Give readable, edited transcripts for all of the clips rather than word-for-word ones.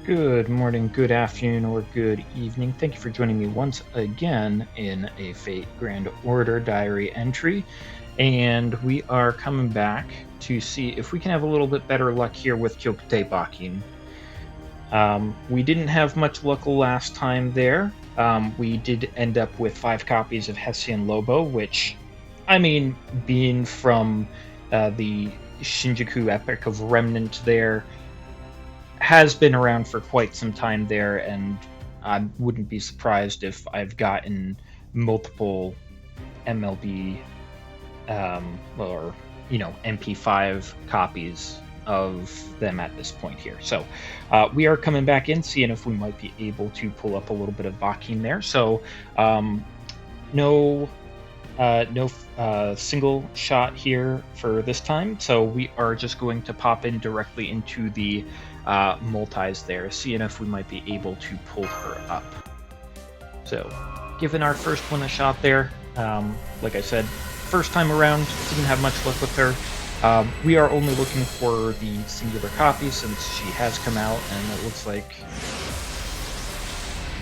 Good morning, good afternoon, or good evening. Thank you for joining me once again in a Fate Grand Order diary entry. And we are coming back to see if we can have a little bit better luck here with Kyokutei Bakin. We didn't have much luck last time there. We did end up with 5 copies of Hessian Lobo, which, I mean, being from the Shinjuku Epic of Remnant there, has been around for quite some time there, and I wouldn't be surprised if I've gotten multiple MLB or MP5 copies of them at this point here. So we are coming back in, seeing if we might be able to pull up a little bit of Bakin there. So no single shot here for this time, so we are just going to pop in directly into the multis there, seeing if we might be able to pull her up. So giving our first one a shot there. Like I said, first time around, didn't have much luck with her. We are only looking for the singular copy since she has come out, and it looks like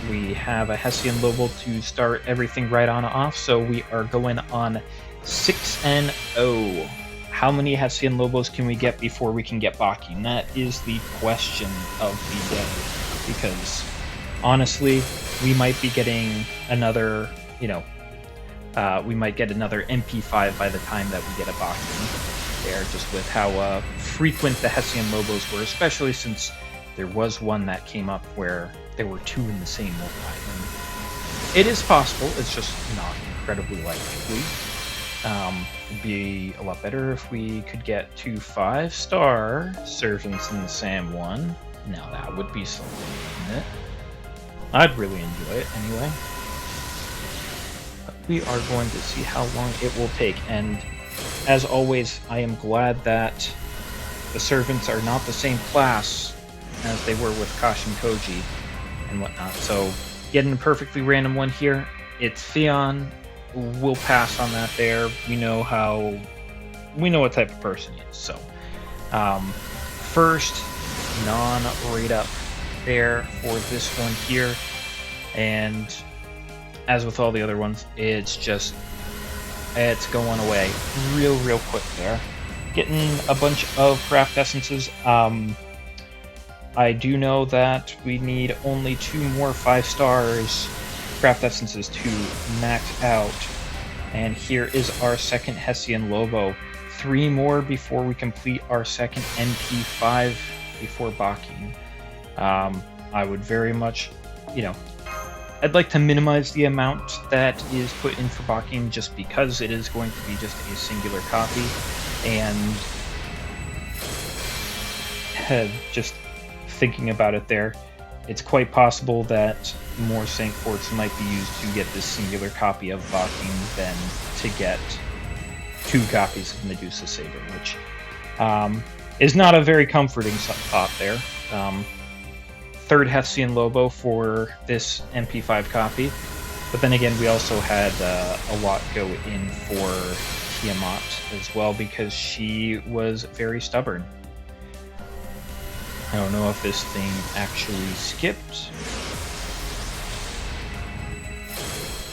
we have a Hessian Lobo to start everything right on off, so we are going on 6-0. How many Hessian Lobos can we get before we can get Bakin? That is the question of the day, because honestly, we might be getting another, we might get another MP5 by the time that we get a Bakin there, just with how frequent the Hessian Lobos were, especially since there was one that came up where there were 2 in the same multi. And it is possible, it's just not incredibly likely. It'd be a lot better if we could get 2 5-star servants in the same one. Now that would be something, wouldn't it? I'd really enjoy it anyway. But we are going to see how long it will take, and as always, I am glad that the servants are not the same class as they were with Kashin Koji and whatnot. So getting a perfectly random one here, it's Theon. We'll pass on that there. We know what type of person he is. So first non-rate up there for this one here, and as with all the other ones, it's going away real quick there. Getting a bunch of craft essences. I do know that we need only 2 more 5 stars craft essences to max out, and here is our second Hessian Lobo. 3 more before we complete our second MP5 before Bakin. I would very much, I'd like to minimize the amount that is put in for Bakin, just because it is going to be just a singular copy, and just thinking about it there, it's quite possible that more Saint Quartz might be used to get this singular copy of Bakin than to get 2 copies of Medusa Saber, which is not a very comforting thought there. Third Hessian Lobo for this MP5 copy, but then again, we also had a lot go in for Tiamat as well, because she was very stubborn. I don't know if this thing actually skipped.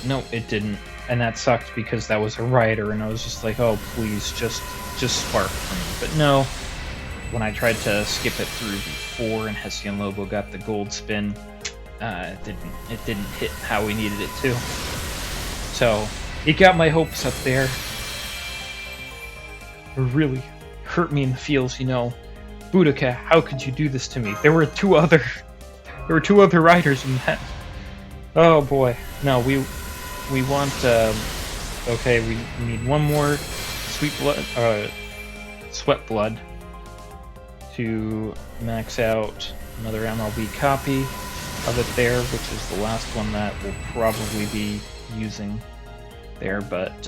No, it didn't. And that sucked, because that was a rider, and I was just like, oh, please, just spark for me. But no, when I tried to skip it through before and Hessian Lobo got the gold spin, it didn't hit how we needed it to. So, it got my hopes up there. It really hurt me in the feels, Boudica, how could you do this to me? There were two other riders in that. Oh boy. No, we want okay, we need 1 more sweat blood to max out another MLB copy of it there, which is the last one that we'll probably be using there, but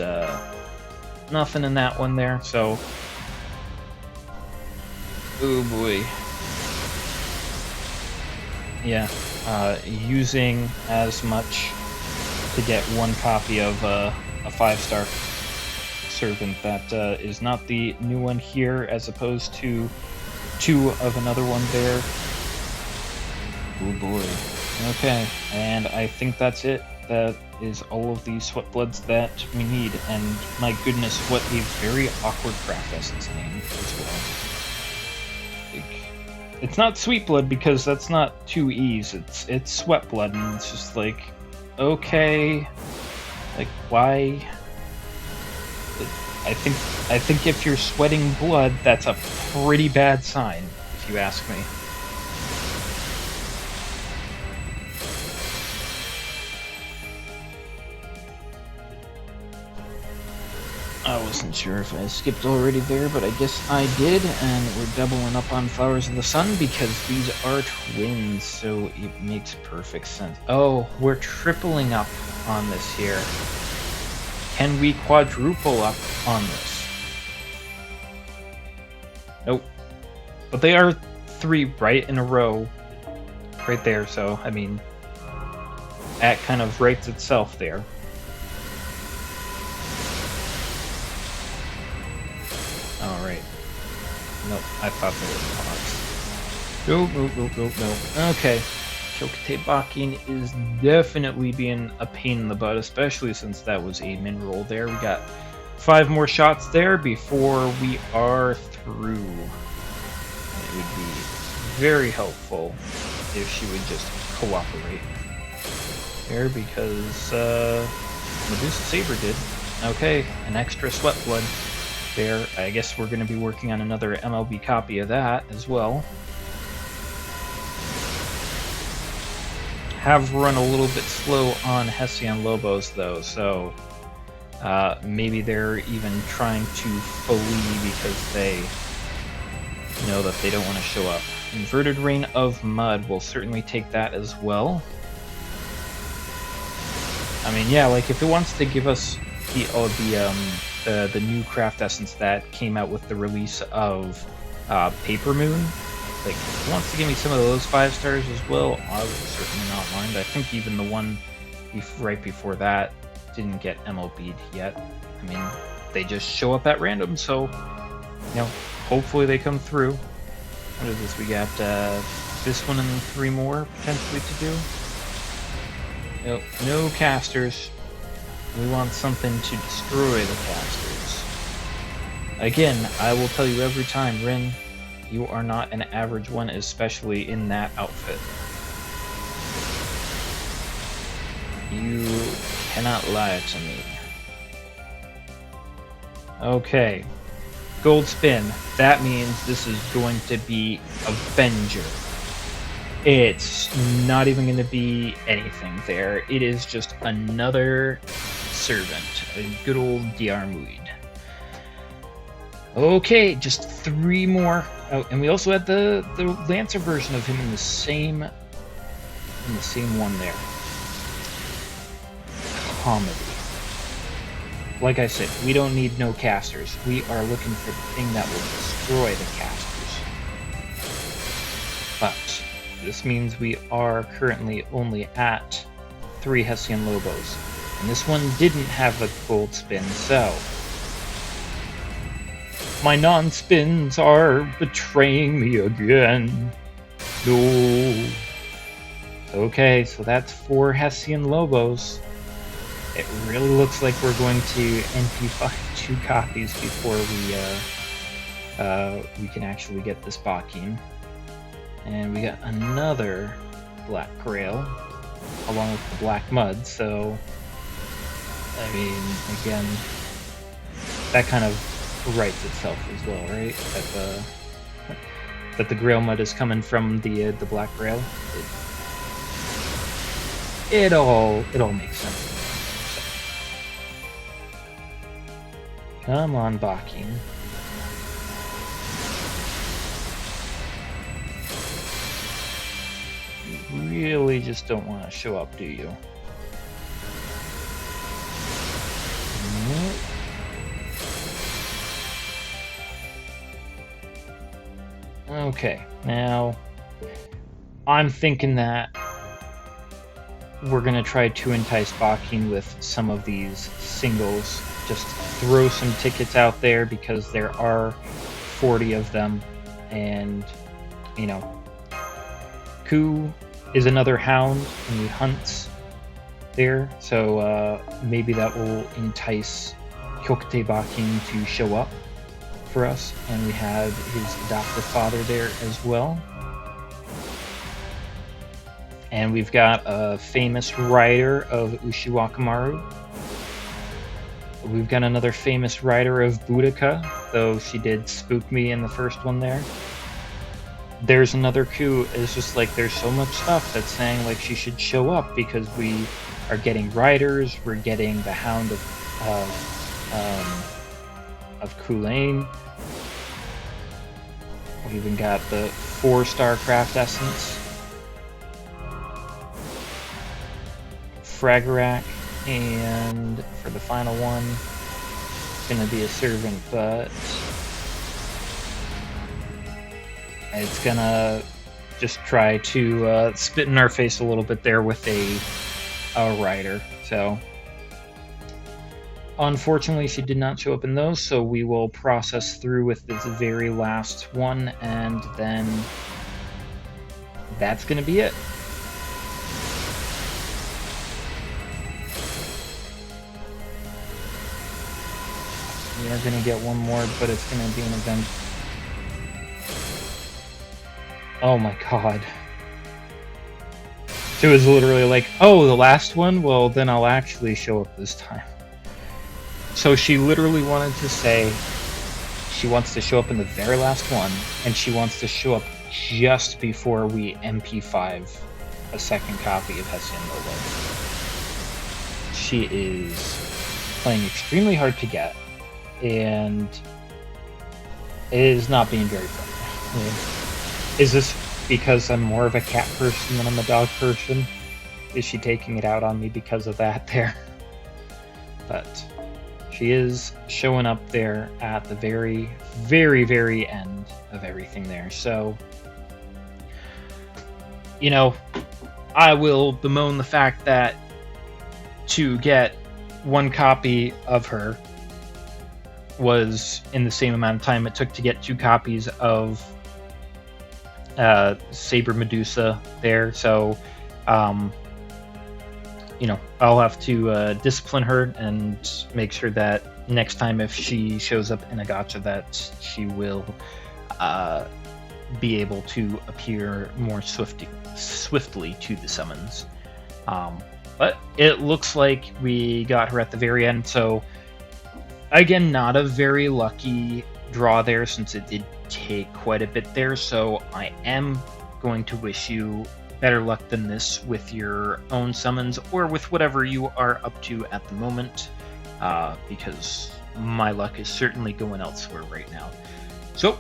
nothing in that one there, so oh boy. Yeah, using as much to get 1 copy of a 5-star servant that is not the new one here, as opposed to 2 of another one there. Oh boy. Okay, and I think that's it. That is all of the sweat bloods that we need, and my goodness, what a very awkward craft essence name as well. Like, it's not sweet blood because that's not two E's. It's sweat blood, and it's just like, okay, like why? I think if you're sweating blood, that's a pretty bad sign, if you ask me. I wasn't sure if I skipped already there, but I guess I did, and we're doubling up on Flowers of the Sun because these are twins, so it makes perfect sense. Oh, we're tripling up on this here. Can we quadruple up on this? Nope. But they are 3 right in a row, right there, so, I mean, that kind of writes itself there. Alright. Nope, I thought there was pause. Nope. Okay. Kyokutei Bakin is definitely being a pain in the butt, especially since that was a min roll there. We got 5 more shots there before we are through. It would be very helpful if she would just cooperate there, because Medusa Saber did. Okay, an extra sweat blood there. I guess we're going to be working on another MLB copy of that as well. Have run a little bit slow on Hessian Lobos though, so maybe they're even trying to flee because they know that they don't want to show up. Inverted Rain of Mud will certainly take that as well. I mean, yeah, like if it wants to give us the new craft essence that came out with the release of Paper Moon, like if it wants to give me some of those 5 stars as well, I would certainly not mind. I think even the one right before that didn't get MLB'd yet. I mean, they just show up at random, so you know, hopefully they come through. What is this? We got this one and 3 more potentially to do. Nope, no casters. We want something to destroy the casters. Again, I will tell you every time, Rin, you are not an average one, especially in that outfit. You cannot lie to me. Okay. Gold spin. That means this is going to be Avenger. It's not even going to be anything there. It is just another servant. A good old Diarmuid. Okay, just 3 more. Oh, and we also had the Lancer version of him in the same one there. Comedy. Like I said, we don't need no casters. We are looking for the thing that will destroy the casters. But this means we are currently only at 3 Hessian Lobos. And this one didn't have a gold spin, so my non-spins are betraying me again. No. Okay, so that's 4 Hessian Lobos. It really looks like we're going to NP5 2 copies before we can actually get this Bakin. And we got another Black Grail along with the Black Mud, so I mean, again, that kind of writes itself as well, right? That the Grail Mud is coming from the Black Grail. It all makes sense. Come on, Bakin. You really just don't want to show up, do you? Okay, now I'm thinking that we're gonna try to entice Bakin with some of these singles. Just throw some tickets out there because there are 40 of them, and you know, Ku is another hound and he hunts there, so maybe that will entice Kyokutei Bakin to show up for us. And we have his adoptive father there as well. And we've got a famous rider of Ushiwakamaru. We've got another famous rider of Boudica, though she did spook me in the first one there. There's another coup. It's just like there's so much stuff that's saying like she should show up because we are getting riders. We're getting the Hound of Kulane. We even got the 4-star craft essence, Fragarak, and for the final one, it's gonna be a servant, but it's gonna just try to spit in our face a little bit there with a rider. So unfortunately she did not show up in those, so we will process through with this very last one, and then that's gonna be it. We are gonna get one more, but it's gonna be an event. Oh my god. So it was literally like, oh, the last one? Well, then I'll actually show up this time. So she literally wanted to say she wants to show up in the very last one, and she wants to show up just before we MP5 a second copy of Hessian Lobo. She is playing extremely hard to get, and it is not being very friendly. I mean, is this because I'm more of a cat person than I'm a dog person? Is she taking it out on me because of that there? But she is showing up there at the very, very, very end of everything there. So, you know, I will bemoan the fact that to get one copy of her was in the same amount of time it took to get 2 copies of Saber Medusa there. So, you know, I'll have to discipline her and make sure that next time if she shows up in a gacha that she will be able to appear more swiftly to the summons. But it looks like we got her at the very end, so again, not a very lucky draw there since it did take quite a bit there, so I am going to wish you better luck than this with your own summons or with whatever you are up to at the moment, because my luck is certainly going elsewhere right now. So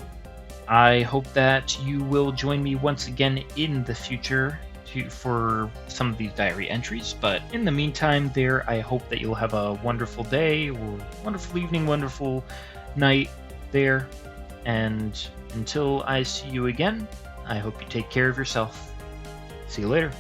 I hope that you will join me once again in the future for some of these diary entries, but in the meantime there, I hope that you'll have a wonderful day or wonderful evening, wonderful night there, and until I see you again, I hope you take care of yourself. See you later.